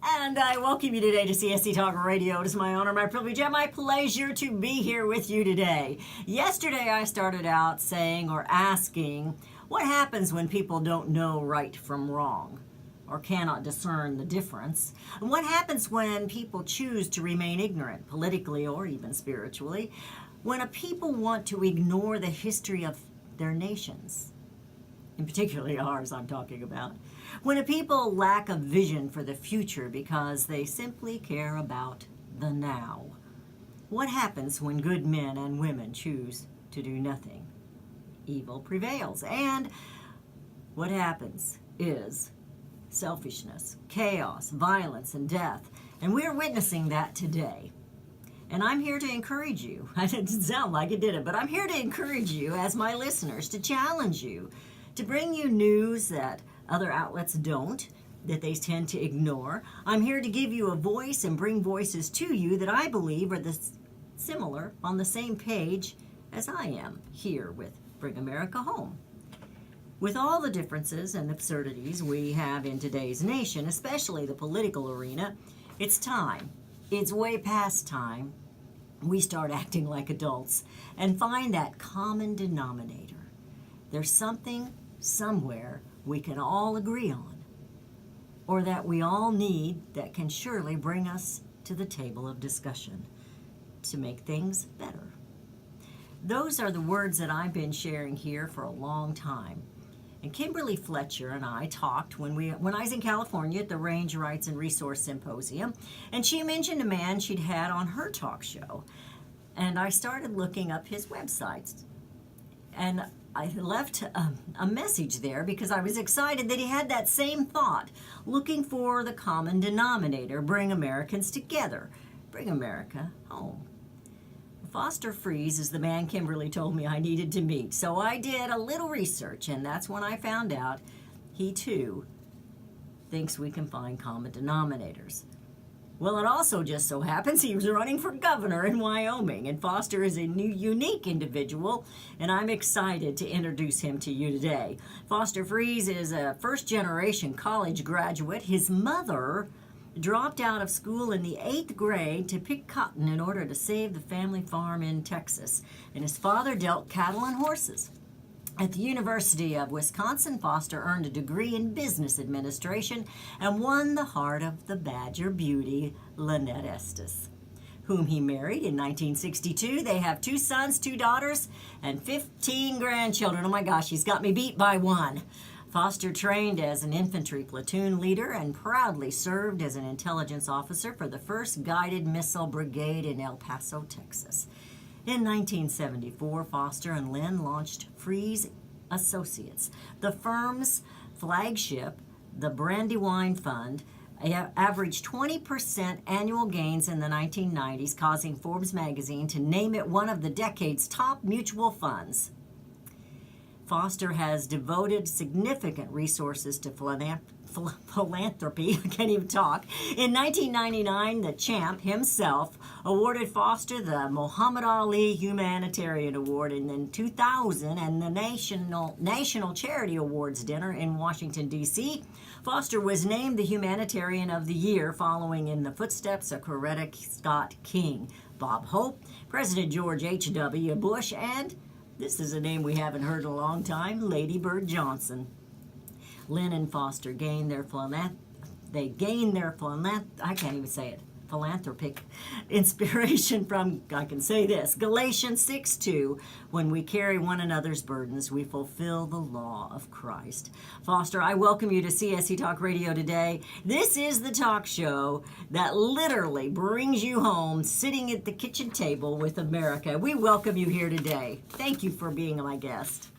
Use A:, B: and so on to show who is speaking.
A: And I welcome you today to CSC Talk Radio. It is my honor, my privilege, and my pleasure to be here with you today. Yesterday I started out saying or asking, what happens when people don't know right from wrong or cannot discern the difference? And what happens when people choose to remain ignorant, politically or even spiritually? When a people want to ignore the history of their nations, and particularly ours I'm talking about. When a people lack a vision for the future because they simply care about the now. What happens when good men and women choose to do nothing? Evil prevails. And what happens is selfishness, chaos, violence, and death. And we're witnessing that today. And I'm here to encourage you. I didn't sound like it, did it? But I'm here to encourage you as my listeners, to challenge you, to bring you news that other outlets don't, that they tend to ignore. I'm here to give you a voice and bring voices to you that I believe are similar, on the same page as I am here with Bring America Home. With all the differences and absurdities we have in today's nation, especially the political arena, it's time. It's way past time we start acting like adults and find that common denominator. There's something somewhere we can all agree on, or that we all need, that can surely bring us to the table of discussion to make things better. Those are the words that I've been sharing here for a long time. And Kimberly Fletcher and I talked when I was in California at the Range Rights and Resource Symposium, and she mentioned a man she'd had on her talk show. And I started looking up his websites. And I left a message there because I was excited that he had that same thought, looking for the common denominator, bring Americans together, bring America home. Foster Fries is the man Kimberly told me I needed to meet, so I did a little research, and that's when I found out he too thinks we can find common denominators. Well, it also just so happens he was running for governor in Wyoming, and Foster is a unique individual, and I'm excited to introduce him to you today. Foster Fries is a first-generation college graduate. His mother dropped out of school in the 8th grade to pick cotton in order to save the family farm in Texas, and his father dealt cattle and horses. At the University of Wisconsin, Foster earned a degree in business administration and won the heart of the Badger beauty, Lynette Estes, whom he married in 1962. They have 2 sons, 2 daughters, and 15 grandchildren. Oh my gosh, he's got me beat by 1. Foster trained as an infantry platoon leader and proudly served as an intelligence officer for the 1st Guided Missile Brigade in El Paso, Texas. In 1974, Foster and Lynn launched Fries Associates. The firm's flagship, the Brandywine Fund, averaged 20% annual gains in the 1990s, causing Forbes magazine to name it one of the decade's top mutual funds. Foster has devoted significant resources to philanthropy. I can't even talk. In 1999, the champ himself awarded Foster the Muhammad Ali Humanitarian Award, and in 2000, and the National Charity Awards dinner in Washington, D.C., Foster was named the Humanitarian of the Year, following in the footsteps of Coretta Scott King, Bob Hope, President George H.W. Bush, and this is a name we haven't heard in a long time, Lady Bird Johnson. Lynn and Foster gained their philanthropic inspiration from, I can say this, Galatians 6:2, when we carry one another's burdens, we fulfill the law of Christ. Foster, I welcome you to CSC Talk Radio today. This is the talk show that literally brings you home, sitting at the kitchen table with America. We welcome you here today. Thank you for being my guest.